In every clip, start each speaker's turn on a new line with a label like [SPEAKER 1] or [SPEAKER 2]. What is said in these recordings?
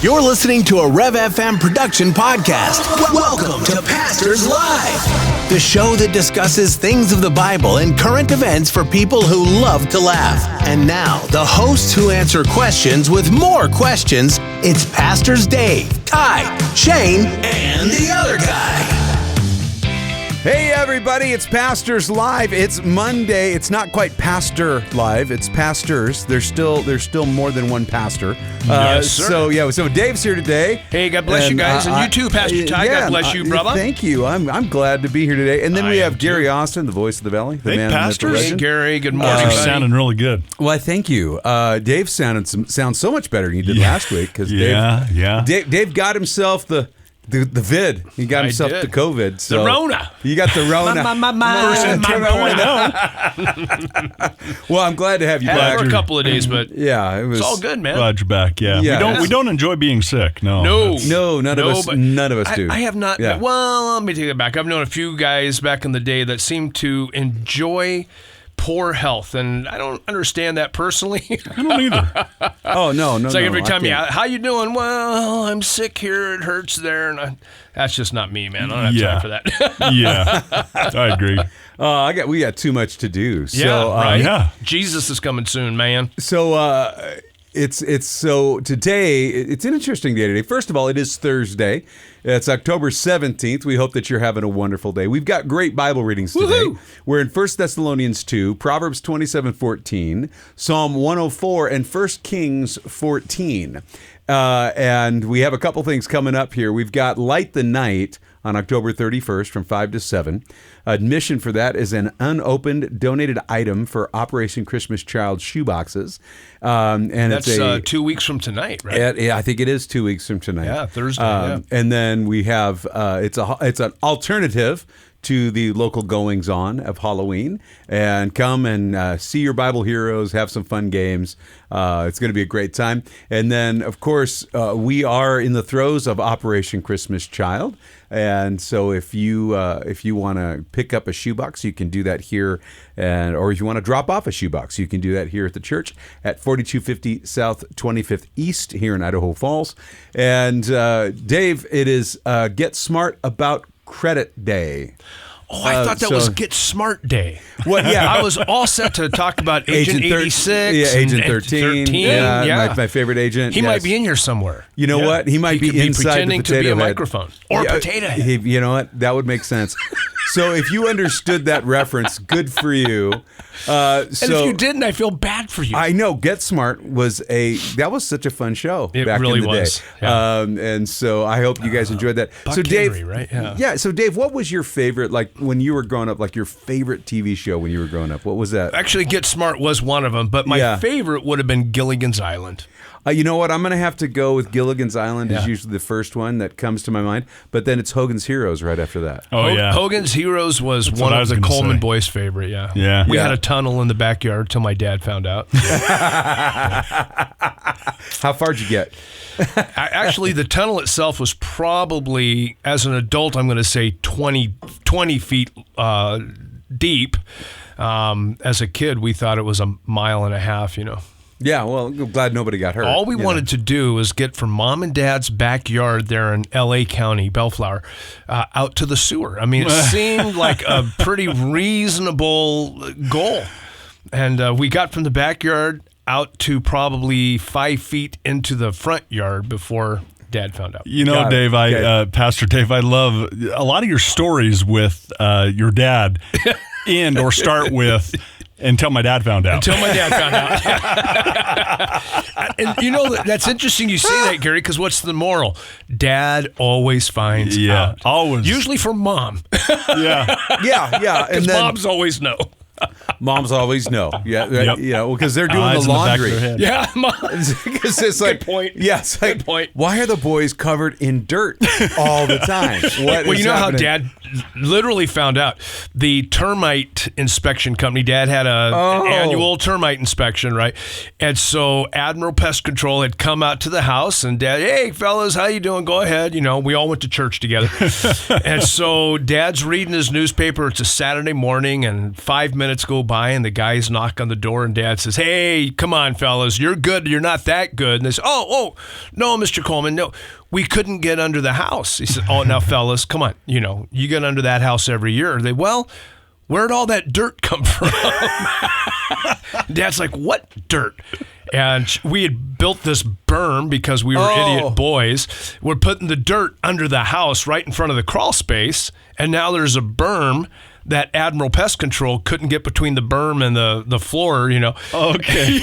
[SPEAKER 1] You're listening to a Rev FM production podcast. Welcome to Pastors Live, the show that discusses things of the Bible and current events for people who love to laugh. And now, the hosts who answer questions with more questions. It's Pastors Dave, Ty, Shane, and the other guy.
[SPEAKER 2] Hey everybody, it's Pastors Live. It's Monday. It's not quite Pastor Live. It's Pastors. There's still more than one pastor.
[SPEAKER 3] Yes, sir.
[SPEAKER 2] So Dave's here today.
[SPEAKER 3] Hey, God bless you guys, and you too, Pastor Ty. God bless you, brother.
[SPEAKER 2] Thank you. I'm glad to be here today. And then we have Gary Austin, the voice of the Valley, the man.
[SPEAKER 3] Pastors. Hey, Gary. Good morning.
[SPEAKER 4] You're sounding really good.
[SPEAKER 2] Well, thank you. Dave sounds so much better than he did last week because Dave got himself the vid. He got himself the COVID. So
[SPEAKER 3] the Rona.
[SPEAKER 2] You got the Rona. Well, I'm glad to have you back.
[SPEAKER 3] For a couple of days, but
[SPEAKER 2] yeah,
[SPEAKER 3] it's all good, man.
[SPEAKER 4] Glad you're back. Yeah. We don't enjoy being sick. No,
[SPEAKER 2] none of us do.
[SPEAKER 3] I have not.
[SPEAKER 2] Yeah.
[SPEAKER 3] Well, let me take it back. I've known a few guys back in the day that seem to enjoy poor health, and I don't understand that personally.
[SPEAKER 4] I don't either.
[SPEAKER 2] Oh, no.
[SPEAKER 3] It's like every time how you doing? Well, I'm sick here, it hurts there, and that's just not me, man. I don't have time for that.
[SPEAKER 4] Yeah, I agree.
[SPEAKER 2] We got too much to do. So,
[SPEAKER 3] right. Jesus is coming soon, man.
[SPEAKER 2] So, so today, it's an interesting day today. First of all, it is Thursday. It's October 17th. We hope that you're having a wonderful day. We've got great Bible readings today.
[SPEAKER 3] Woo-hoo!
[SPEAKER 2] We're in 1 Thessalonians 2, Proverbs 27:14, Psalm 104, and 1 Kings 14. And we have a couple things coming up here. We've got Light the Night on October 31st from 5 to 7. Admission for that is an unopened donated item for Operation Christmas Child shoeboxes. And
[SPEAKER 3] that's 2 weeks from tonight, right?
[SPEAKER 2] I think it is 2 weeks from tonight.
[SPEAKER 3] Yeah, Thursday.
[SPEAKER 2] And then we have it's an alternative to the local goings-on of Halloween, and come and see your Bible heroes, have some fun games. It's going to be a great time. And then, of course, we are in the throes of Operation Christmas Child, and so if you want to pick up a shoebox, you can do that here, or if you want to drop off a shoebox, you can do that here at the church at 4250 South 25th East here in Idaho Falls. And Dave, it is Get Smart About Credit Day.
[SPEAKER 3] Oh, I thought that was Get Smart Day.
[SPEAKER 2] Well, yeah,
[SPEAKER 3] I was all set to talk about Agent 86.
[SPEAKER 2] Yeah, Agent 13. Yeah. My favorite agent.
[SPEAKER 3] He might be in here somewhere.
[SPEAKER 2] You know what? He might be inside
[SPEAKER 3] pretending
[SPEAKER 2] the potato
[SPEAKER 3] to be a
[SPEAKER 2] head.
[SPEAKER 3] microphone or potato head.
[SPEAKER 2] You know what? That would make sense. So if you understood that reference, good for you.
[SPEAKER 3] And if you didn't, I feel bad for you.
[SPEAKER 2] I know. Get Smart was such a fun show back
[SPEAKER 3] really
[SPEAKER 2] in the
[SPEAKER 3] was.
[SPEAKER 2] day.
[SPEAKER 3] Yeah.
[SPEAKER 2] And so I hope you guys enjoyed that.
[SPEAKER 3] Buck
[SPEAKER 2] so Dave,
[SPEAKER 3] Henry, right?
[SPEAKER 2] Yeah. So Dave, what was your favorite, like when you were growing up, like your favorite TV show when you were growing up? What was that?
[SPEAKER 3] Actually, Get Smart was one of them, but my favorite would have been Gilligan's Island.
[SPEAKER 2] You know what? I'm going to have to go with Gilligan's Island is usually the first one that comes to my mind, but then it's Hogan's Heroes right after that.
[SPEAKER 4] Oh, yeah.
[SPEAKER 3] Hogan's Heroes was one of the Coleman boys' favorite,
[SPEAKER 4] Yeah.
[SPEAKER 3] We had a tunnel in the backyard till my dad found out.
[SPEAKER 2] How far'd you get?
[SPEAKER 3] Actually, the tunnel itself was probably, as an adult, I'm going to say 20 feet deep. As a kid, we thought it was a mile and a half,
[SPEAKER 2] Yeah, well, I'm glad nobody got hurt.
[SPEAKER 3] All we wanted to do was get from Mom and Dad's backyard there in L.A. County, Bellflower, out to the sewer. I mean, it seemed like a pretty reasonable goal. And we got from the backyard out to probably 5 feet into the front yard before Dad found out.
[SPEAKER 4] Dave, Pastor Dave, I love a lot of your stories with your dad end or start with until my dad found out.
[SPEAKER 3] Until my dad found out. And that's interesting you say that, Gary, because what's the moral? Dad always finds out.
[SPEAKER 4] Always.
[SPEAKER 3] Usually from Mom.
[SPEAKER 4] Yeah.
[SPEAKER 3] Because moms always know.
[SPEAKER 2] Moms always know.
[SPEAKER 4] Yep.
[SPEAKER 2] Because they're doing the laundry.
[SPEAKER 3] Yeah,
[SPEAKER 2] because it's like,
[SPEAKER 3] good point.
[SPEAKER 2] Yes,
[SPEAKER 3] good point.
[SPEAKER 2] Why are the boys covered in dirt all the time?
[SPEAKER 3] Well, you know how Dad literally found out? The termite inspection company, Dad had an annual termite inspection, right? And so Admiral Pest Control had come out to the house, and Dad, hey, fellas, how you doing? Go ahead. We all went to church together. And so Dad's reading his newspaper. It's a Saturday morning, and 5 minutes minutes go by and the guys knock on the door and Dad says, "Hey, come on, fellas, you're good. You're not that good." And they say, "Oh, no, Mr. Coleman, no, we couldn't get under the house." He said, "Oh, now, fellas, come on. You get under that house every year." They, "Well, where'd all that dirt come from?" Dad's like, "What dirt?" And we had built this berm because we were idiot boys. We're putting the dirt under the house right in front of the crawl space. And now there's a berm that Admiral Pest Control couldn't get between the berm and the floor,
[SPEAKER 4] Okay.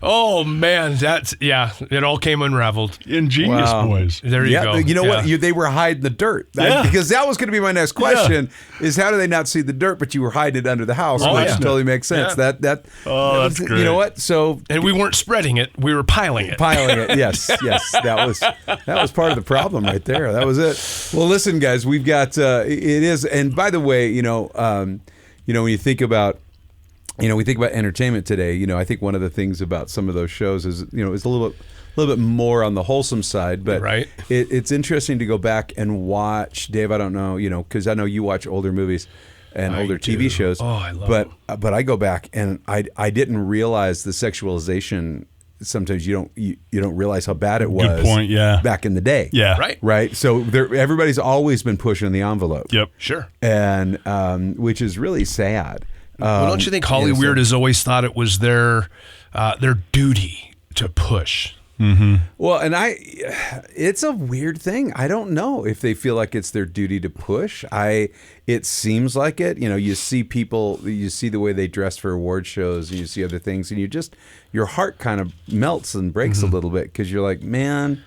[SPEAKER 3] Oh, man. It all came unraveled.
[SPEAKER 4] Ingenious boys.
[SPEAKER 3] There you go.
[SPEAKER 2] You know what? They were hiding the dirt. Because that was going to be my next question is how do they not see the dirt, but you were hiding it under the house, which totally makes sense.
[SPEAKER 3] Yeah.
[SPEAKER 2] That
[SPEAKER 4] that's great.
[SPEAKER 2] You know what? So
[SPEAKER 3] And we weren't spreading it. We were piling it.
[SPEAKER 2] Yes. That was part of the problem right there. That was it. Well, listen, guys, we've got it is, and by the way, when you think about, we think about entertainment today. I think one of the things about some of those shows is, is a little bit more on the wholesome side. But
[SPEAKER 3] right.
[SPEAKER 2] It's interesting to go back and watch. Dave, I don't know, because I know you watch older movies and older TV shows.
[SPEAKER 3] Oh, I love it.
[SPEAKER 2] But I go back and I didn't realize the sexualization. Sometimes you don't realize how bad it was.
[SPEAKER 4] Good point, yeah.
[SPEAKER 2] Back in the day.
[SPEAKER 4] Yeah.
[SPEAKER 2] Right. So everybody's always been pushing the envelope.
[SPEAKER 4] Yep.
[SPEAKER 3] Sure.
[SPEAKER 2] And which is really sad.
[SPEAKER 3] Well, don't you think Hollywood has always thought it was their duty to push?
[SPEAKER 4] Mm-hmm.
[SPEAKER 2] Well, and it's a weird thing. I don't know if they feel like it's their duty to push. It seems like it. You see people, you see the way they dress for award shows, and you see other things, and your heart kind of melts and breaks a little bit because you're like, man,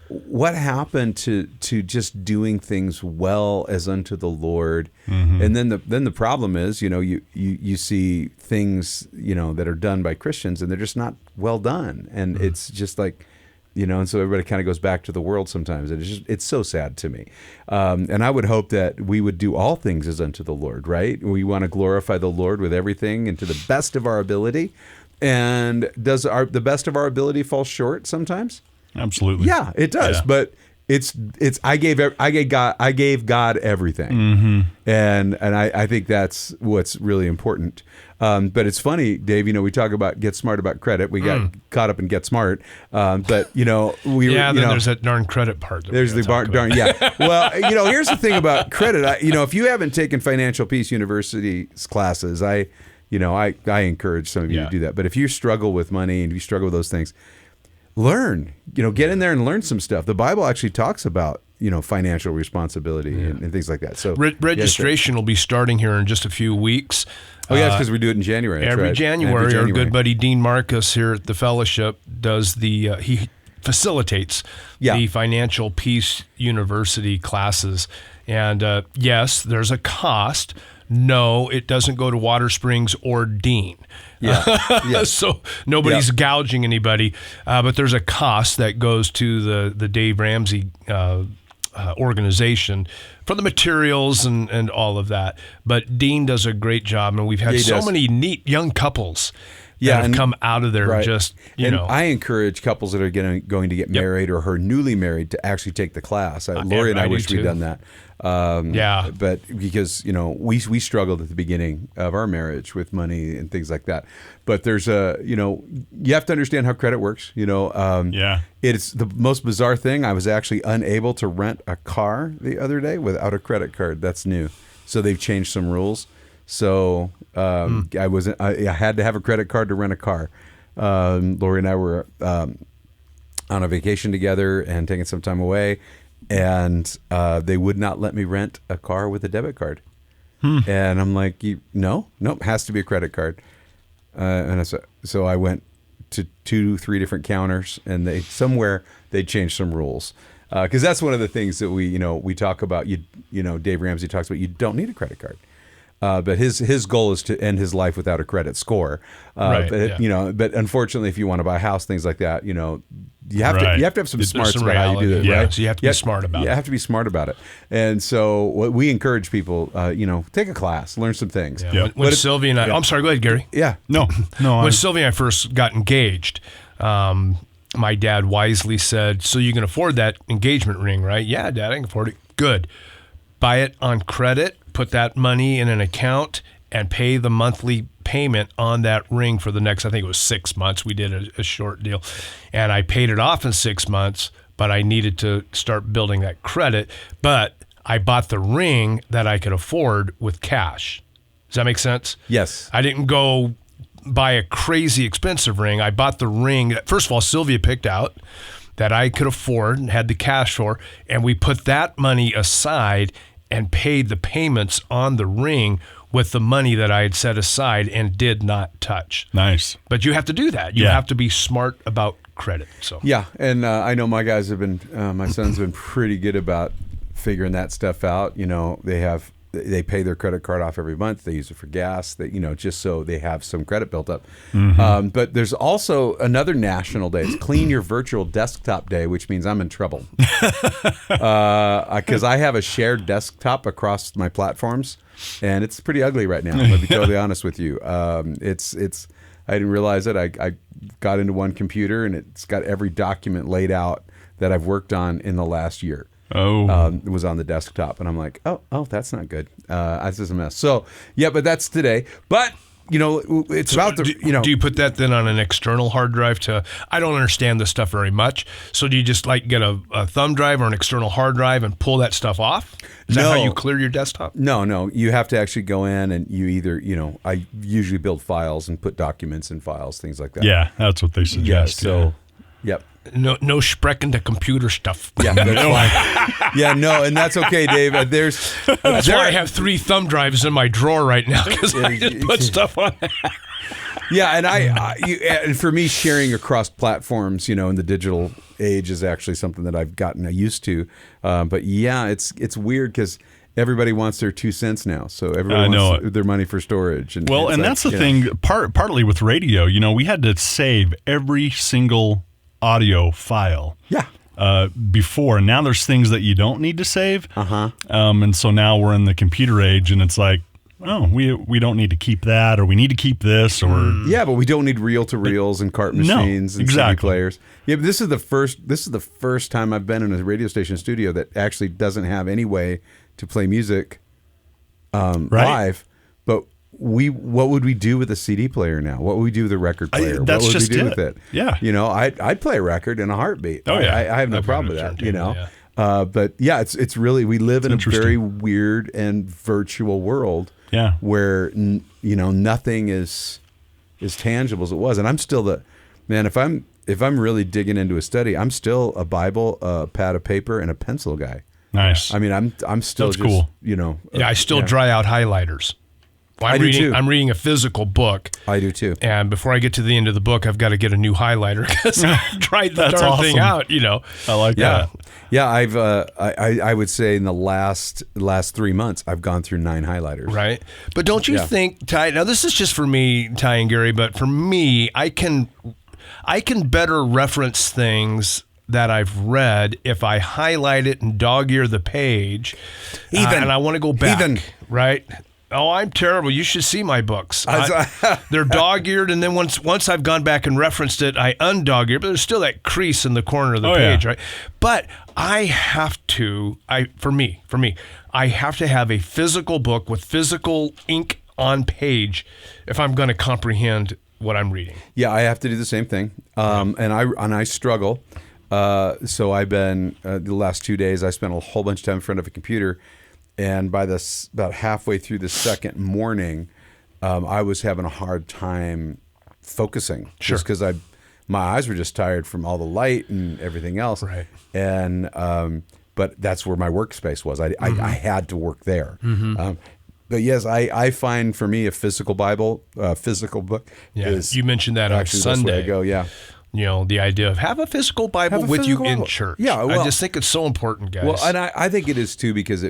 [SPEAKER 2] what happened to just doing things well as unto the Lord? Mm-hmm. And then the problem is, you see things, that are done by Christians and they're just not well done. And it's just like, and so everybody kind of goes back to the world sometimes. And it's so sad to me. And I would hope that we would do all things as unto the Lord, right? We want to glorify the Lord with everything and to the best of our ability. And does the best of our ability fall short sometimes?
[SPEAKER 4] Absolutely.
[SPEAKER 2] Yeah, it does.
[SPEAKER 4] Yeah.
[SPEAKER 2] But it's I gave God everything, and I think that's what's really important. But it's funny, Dave. We talk about get smart about credit. We got caught up in get smart, but
[SPEAKER 3] there's that darn credit part.
[SPEAKER 2] There's the darn yeah. Well, here's the thing about credit. If you haven't taken Financial Peace University's classes, I encourage some of you to do that. But if you struggle with money and you struggle with those things, learn, get in there and learn some stuff. The Bible actually talks about, financial responsibility and things like that. So
[SPEAKER 3] registration will be starting here in just a few weeks.
[SPEAKER 2] Oh, yeah, it's because we do it in January.
[SPEAKER 3] Every January, our good buddy Dean Marcus here at the fellowship does he facilitates the Financial Peace University classes. And yes, there's a cost. No, it doesn't go to Water Springs or Dean.
[SPEAKER 2] Yeah. Yes.
[SPEAKER 3] So nobody's gouging anybody, but there's a cost that goes to the Dave Ramsey organization for the materials and all of that. But Dean does a great job, and we've had many neat young couples that have come out of there.
[SPEAKER 2] Right.
[SPEAKER 3] Just
[SPEAKER 2] I encourage couples that are going to get married or are newly married to actually take the class. Lori and I wish we'd done that. But because we struggled at the beginning of our marriage with money and things like that. But there's you have to understand how credit works. It's the most bizarre thing. I was actually unable to rent a car the other day without a credit card. That's new. So they've changed some rules. So I had to have a credit card to rent a car. Lori and I were on a vacation together and taking some time away. And they would not let me rent a car with a debit card. And I'm like, nope, has to be a credit card. So I went to 2-3 different counters, and they changed some rules. Because that's one of the things that we talk about. Dave Ramsey talks about. You don't need a credit card. But his goal is to end his life without a credit score. But unfortunately, if you want to buy a house, things like that, you have to have some smarts about how you do that, right?
[SPEAKER 3] So you have to be smart about it.
[SPEAKER 2] You have to be smart about it. And so what we encourage people, take a class, learn some things.
[SPEAKER 3] Yeah. When Sylvia and I'm sorry, go ahead, Gary.
[SPEAKER 2] Yeah.
[SPEAKER 4] No.
[SPEAKER 3] When Sylvia and I first got engaged, my dad wisely said, "So you can afford that engagement ring, right?" "Yeah, Dad, I can afford it." "Good. Buy it on credit. Put that money in an account, and pay the monthly payment on that ring for the next, I think it was 6 months. We did a short deal, and I paid it off in 6 months, but I needed to start building that credit. But I bought the ring that I could afford with cash. Does that make sense?
[SPEAKER 2] Yes.
[SPEAKER 3] I didn't go buy a crazy expensive ring. I bought the ring that, first of all, Sylvia picked out that I could afford and had the cash for, and we put that money aside and paid the payments on the ring with the money that I had set aside and did not touch.
[SPEAKER 4] Nice.
[SPEAKER 3] But you have to do that. You have to be smart about credit. So
[SPEAKER 2] Yeah, and I know my guys have been, my son's been pretty good about figuring that stuff out. You know, they pay their credit card off every month. They use it for gas. They, just so they have some credit built up. But there's also another national day. It's Clean Your Virtual Desktop Day, which means I'm in trouble because I have a shared desktop across my platforms, and it's pretty ugly right now. I'm gonna be totally honest with you. It's. I didn't realize it. I got into one computer, and it's got every document laid out that I've worked on in the last year. It was on the desktop, and I'm like, oh, that's not good. This is a mess. So, yeah, but that's today. But, it's about the,
[SPEAKER 3] Do you put that then on an external hard drive I don't understand this stuff very much. So do you just get a thumb drive or an external hard drive and pull that stuff off? Is that how you clear your desktop?
[SPEAKER 2] No. You have to actually go in and you either, I usually build files and put documents in files, things like that.
[SPEAKER 4] Yeah, that's what they suggest.
[SPEAKER 2] Yep.
[SPEAKER 3] No sprechen the computer stuff.
[SPEAKER 2] Yeah, that's fine. Yeah, no, and that's okay, Dave. That's
[SPEAKER 3] why I have 3 thumb drives in my drawer right now, because I just put stuff on there.
[SPEAKER 2] Yeah, and and for me, sharing across platforms, in the digital age is actually something that I've gotten used to. But yeah, it's weird because everybody wants their 2 cents now, so everybody wants their money for storage. And
[SPEAKER 4] that's the thing. Partly with radio, we had to save every single audio file.
[SPEAKER 2] Yeah.
[SPEAKER 4] Before, and now there's things that you don't need to save. And so now we're in the computer age, and it's like, oh, we don't need to keep that, or we need to keep this, or
[SPEAKER 2] yeah, but we don't need reel-to-reels and cart machines and CD players. Yeah, but this is the first time I've been in a radio station studio that actually doesn't have any way to play music live. But what would we do with a CD player now? What would we do with a record player?
[SPEAKER 4] That's
[SPEAKER 2] what would
[SPEAKER 4] just
[SPEAKER 2] we do with it?
[SPEAKER 4] Yeah.
[SPEAKER 2] I'd play a record in a heartbeat.
[SPEAKER 4] Oh, yeah.
[SPEAKER 2] I have no problem with that, But yeah, it's really, we live in a very weird and virtual world where, nothing is as tangible as it was. And I'm still if I'm really digging into a study, I'm still a Bible, a pad of paper, and a pencil guy.
[SPEAKER 4] Nice.
[SPEAKER 2] I mean, I'm still
[SPEAKER 4] That's
[SPEAKER 2] just,
[SPEAKER 4] cool.
[SPEAKER 3] I still dry out highlighters. Well,
[SPEAKER 2] I do too.
[SPEAKER 3] I'm reading a physical book.
[SPEAKER 2] I do too.
[SPEAKER 3] And before I get to the end of the book, I've got to get a new highlighter because I tried the darn thing out,
[SPEAKER 4] I like that.
[SPEAKER 2] Yeah, I've I would say in the last 3 months I've gone through 9 highlighters.
[SPEAKER 3] Right. But don't you think, Ty, now this is just for me, Ty and Gary, but for me, I can better reference things that I've read if I highlight it and dog-ear the page, and I want to go back, right? Oh, I'm terrible. You should see my books. They're dog-eared, and then once I've gone back and referenced it, I undog-ear, but there's still that crease in the corner of the page, right? But I have to, for me, I have to have a physical book with physical ink on page if I'm going to comprehend what I'm reading.
[SPEAKER 2] Yeah, I have to do the same thing, and I struggle. So I've been the last 2 days I spent a whole bunch of time in front of a computer. And by about halfway through the second morning, I was having a hard time focusing, just because my eyes were just tired from all the light and everything else.
[SPEAKER 3] Right.
[SPEAKER 2] And but that's where my workspace was. I had to work there. But yes, I find for me a physical Bible, physical book. Is
[SPEAKER 3] you mentioned that on Sunday.
[SPEAKER 2] I go, yeah.
[SPEAKER 3] The idea of have a physical Bible with you in church.
[SPEAKER 2] Yeah, well,
[SPEAKER 3] I just think it's so important, guys.
[SPEAKER 2] Well, and I think it is too, because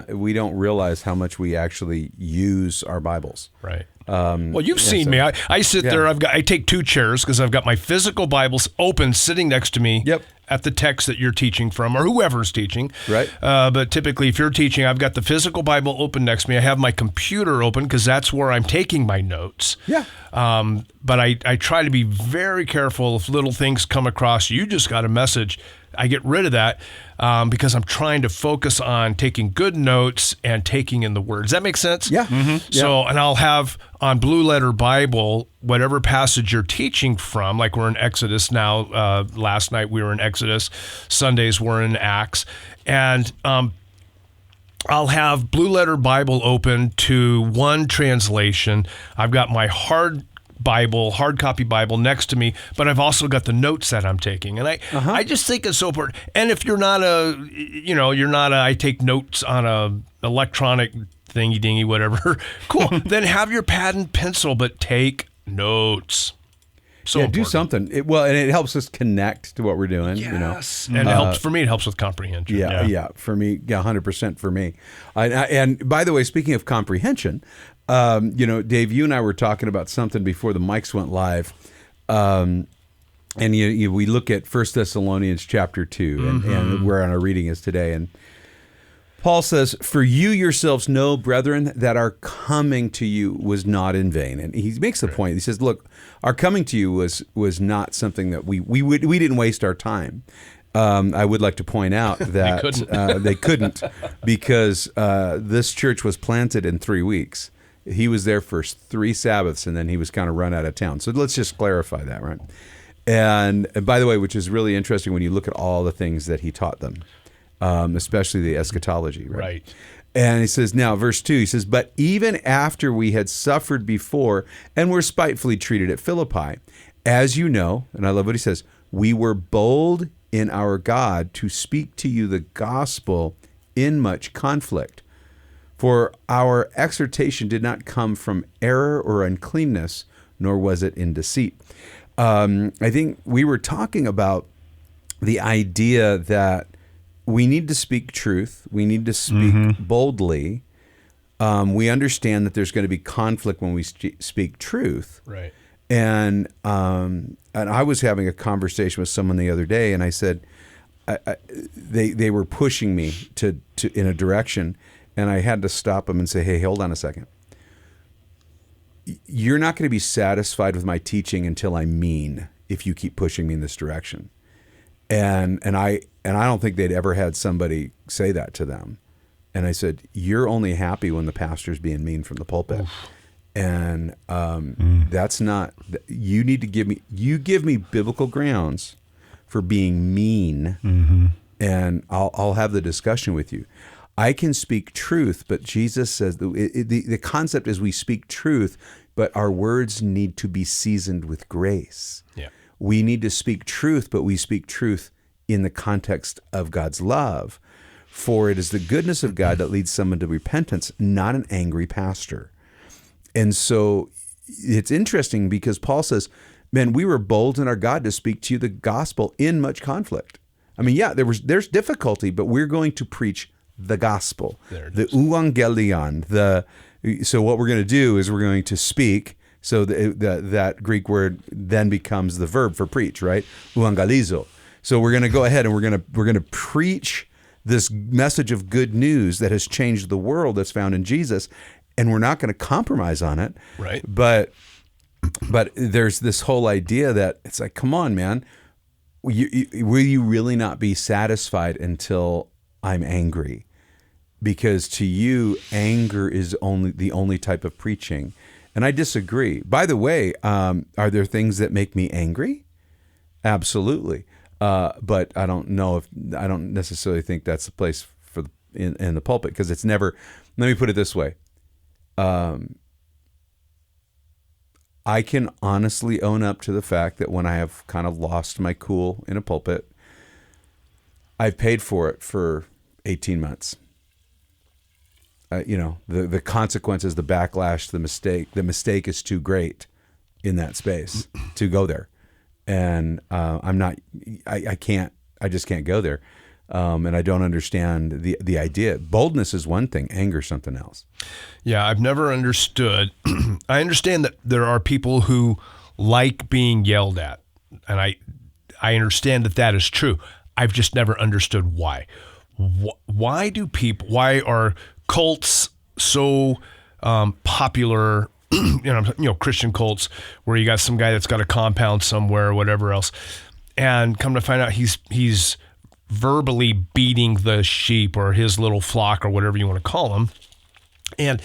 [SPEAKER 2] we don't realize how much we actually use our Bibles.
[SPEAKER 3] Right. Well, you've seen me. I sit there. I take 2 chairs because I've got my physical Bibles open, sitting next to me.
[SPEAKER 2] Yep.
[SPEAKER 3] at the text that you're teaching from, or whoever's teaching.
[SPEAKER 2] Right.
[SPEAKER 3] But typically, if you're teaching, I've got the physical Bible open next to me. I have my computer open because that's where I'm taking my notes.
[SPEAKER 2] Yeah.
[SPEAKER 3] But I try to be very careful if little things come across. You just got a message. I get rid of that because I'm trying to focus on taking good notes and taking in the words. Does that make sense?
[SPEAKER 2] Yeah. Mm-hmm.
[SPEAKER 3] So, and I'll have on Blue Letter Bible, whatever passage you're teaching from, like we're in Exodus now. Last night we were in Exodus. Sundays we're in Acts. And I'll have Blue Letter Bible open to one translation. I've got my hard copy Bible next to me, but I've also got the notes that I'm taking. And I just think it's so important. And if you're not I take notes on a electronic thingy dingy, whatever, cool. Then have your pad and pencil, but take notes. So
[SPEAKER 2] do
[SPEAKER 3] important.
[SPEAKER 2] something. And it helps us connect to what we're doing.
[SPEAKER 3] Yes. And it helps, for me, it helps with comprehension.
[SPEAKER 2] Yeah. For me, 100% for me. And by the way, speaking of comprehension, Dave, you and I were talking about something before the mics went live. And we look at 1 Thessalonians chapter 2, and where our reading is today. And Paul says, "For you yourselves know, brethren, that our coming to you was not in vain." And he makes the point. He says, "Look, our coming to you was not something that we didn't waste our time." I would like to point out that they couldn't because this church was planted in 3 weeks. He was there for 3 Sabbaths, and then he was kind of run out of town. So let's just clarify that, right? And by the way, which is really interesting when you look at all the things that he taught them, especially the eschatology, right?
[SPEAKER 3] Right.
[SPEAKER 2] And he says, now, verse 2, he says, "But even after we had suffered before and were spitefully treated at Philippi, as you know," and I love what he says, "we were bold in our God to speak to you the gospel in much conflict. For our exhortation did not come from error or uncleanness, nor was it in deceit." I think we were talking about the idea that we need to speak truth. We need to speak boldly. We understand that there's going to be conflict when we speak truth.
[SPEAKER 3] Right.
[SPEAKER 2] And I was having a conversation with someone the other day, and I said, they were pushing me to in a direction. And I had to stop them and say, "Hey, hold on a second. You're not going to be satisfied with my teaching until I'm mean if you keep pushing me in this direction." And I don't think they'd ever had somebody say that to them. And I said, "You're only happy when the pastor's being mean from the pulpit." Oof. And that's not. You need to give me biblical grounds for being mean, and I'll have the discussion with you. I can speak truth, but Jesus says the concept is we speak truth, but our words need to be seasoned with grace.
[SPEAKER 3] Yeah.
[SPEAKER 2] We need to speak truth, but we speak truth in the context of God's love. For it is the goodness of God that leads someone to repentance, not an angry pastor. And so it's interesting because Paul says, "Man, we were bold in our God to speak to you the gospel in much conflict." I mean, yeah, there's difficulty, but we're going to preach the gospel, the euangelion. So what we're going to do is we're going to speak. So that Greek word then becomes the verb for preach, right? Euangelizo. So we're going to go ahead and we're going to preach this message of good news that has changed the world that's found in Jesus, and we're not going to compromise on it.
[SPEAKER 3] Right.
[SPEAKER 2] But there's this whole idea that it's like, come on, man, will you really not be satisfied until I'm angry? Because to you, anger is the only type of preaching. And I disagree. By the way, are there things that make me angry? Absolutely. But I don't necessarily think that's the place for in the pulpit, because it's never. Let me put it this way. I can honestly own up to the fact that when I have kind of lost my cool in a pulpit, I've paid for it for 18 months. The consequences, the backlash, the mistake is too great in that space to go there. And I just can't go there. And I don't understand the idea. Boldness is one thing, anger is something else.
[SPEAKER 3] Yeah, I've never understood. I understand that there are people who like being yelled at, and I understand that is true. I've just never understood why. Why are cults so popular? Christian cults where you got some guy that's got a compound somewhere or whatever else, and come to find out he's verbally beating the sheep or his little flock or whatever you want to call them. And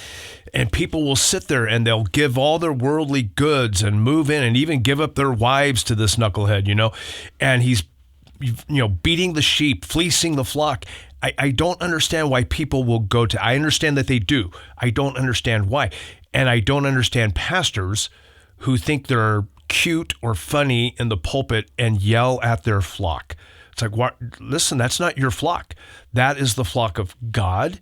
[SPEAKER 3] people will sit there and they'll give all their worldly goods and move in and even give up their wives to this knucklehead, and he's, beating the sheep, fleecing the flock. I don't understand why people will go to, I understand that they do. I don't understand why. And I don't understand pastors who think they're cute or funny in the pulpit and yell at their flock. It's like, what? Listen, that's not your flock. That is the flock of God.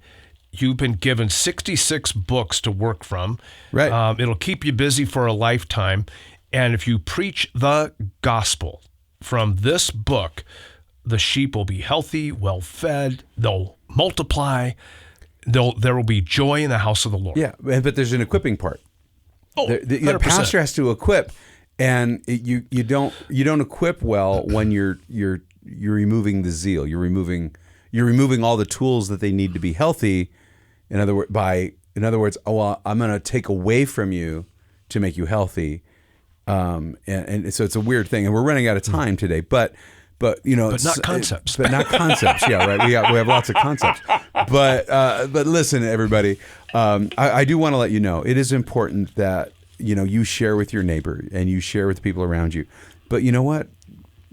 [SPEAKER 3] You've been given 66 books to work from.
[SPEAKER 2] Right.
[SPEAKER 3] It'll keep you busy for a lifetime. And if you preach the gospel from this book, the sheep will be healthy, well-fed, they'll multiply, there will be joy in the house of the Lord.
[SPEAKER 2] Yeah, but there's an equipping part. The pastor has to equip, and you don't equip well when you're removing the zeal. You're removing all the tools that they need to be healthy. In other words, I'm going to take away from you to make you healthy. And so it's a weird thing, and we're running out of time today. But
[SPEAKER 3] not concepts.
[SPEAKER 2] But not concepts. Yeah, right. We have lots of concepts. But listen, everybody. I do want to let you know it is important that you share with your neighbor and you share with the people around you. But you know what?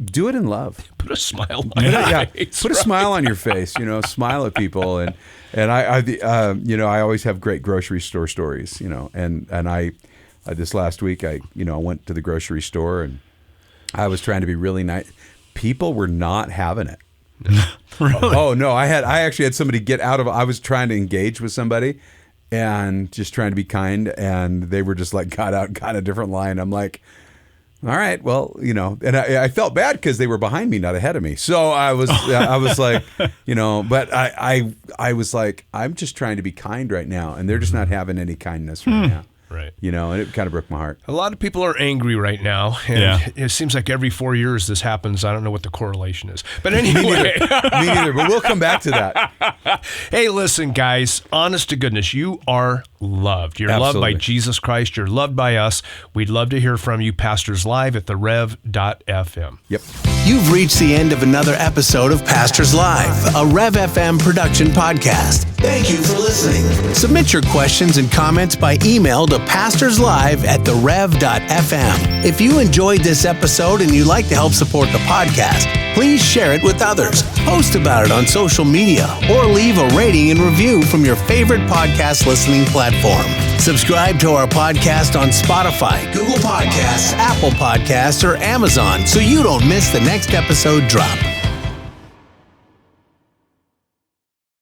[SPEAKER 2] Do it in love.
[SPEAKER 3] Put a smile on your face.
[SPEAKER 2] Put a smile on your face. Smile at people. And I always have great grocery store stories. And I this last week I went to the grocery store and I was trying to be really nice. People were not having it.
[SPEAKER 4] Really?
[SPEAKER 2] Oh no, I actually had somebody get out of. I was trying to engage with somebody, and just trying to be kind, and they were just like got a different line. I'm like, all right, well, and I felt bad because they were behind me, not ahead of me. So I was like, but I was like, I'm just trying to be kind right now, and they're just not having any kindness right now.
[SPEAKER 3] Right.
[SPEAKER 2] And it kind of broke my heart.
[SPEAKER 3] A lot of people are angry right now. And it seems like every 4 years this happens. I don't know what the correlation is. But anyway.
[SPEAKER 2] Me neither, but we'll come back to that.
[SPEAKER 3] Hey, listen, guys. Honest to goodness, you are loved. You're
[SPEAKER 2] Absolutely.
[SPEAKER 3] loved by Jesus Christ. You're loved by us. We'd love to hear from you, Pastors Live at therev.fm.
[SPEAKER 2] Yep.
[SPEAKER 1] You've reached the end of another episode of Pastors Live, a Rev FM production podcast. Thank you for listening. Submit your questions and comments by email to pastorslive@therev.fm. If you enjoyed this episode and you'd like to help support the podcast, please share it with others, post about it on social media, or leave a rating and review from your favorite podcast listening platform. Subscribe to our podcast on Spotify, Google Podcasts, Apple Podcasts, or Amazon so you don't miss the next episode drop.